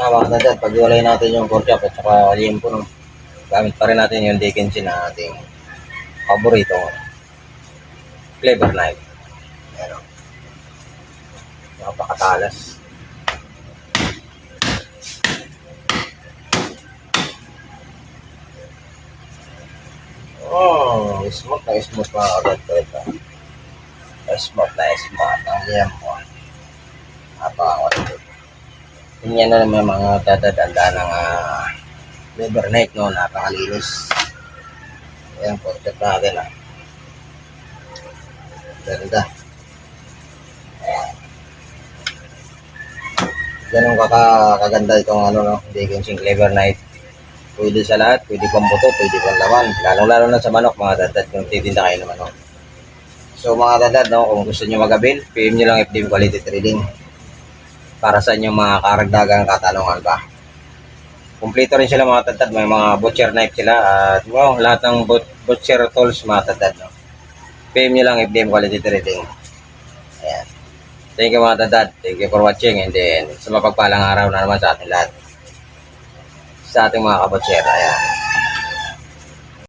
mga dadad, pag-iwalay natin yung pork chop at saka liempo, no? Gamit pa rin natin yung Dickinson na ating paborito flavor knife. Ayan, o. Napakatalas. Oh, smooth na smooth mga agad ko ito. Smooth na smooth ang liempo. Napakawala. Tingnan na naman mga dadadanda ng flavor knife, no? Napakalinis. Ayan, pork chop natin, ah. Ganda. Ganun kaganda itong no, Dickinson flavor knife. Pwede sa lahat, pwede pang buto, pwede pang laman. Lalo na sa manok mga dadad kung titinda kayo ng manok. So mga dadad, no, kung gusto nyo mag-avail, PM nyo lang FDM Quality Trading para sa inyong mga karagdagang katanungan pa. Kumpleto rin sila mga dadad, may mga butcher knife sila at lahat ng butcher tools mga dadad. No. PM nyo lang FDM Quality Trading. Ayan. Thank you mga dadad. Thank you for watching and then sa mapagpalang araw na naman sa ating lahat. Sa ating mga kabutcher. Ayan.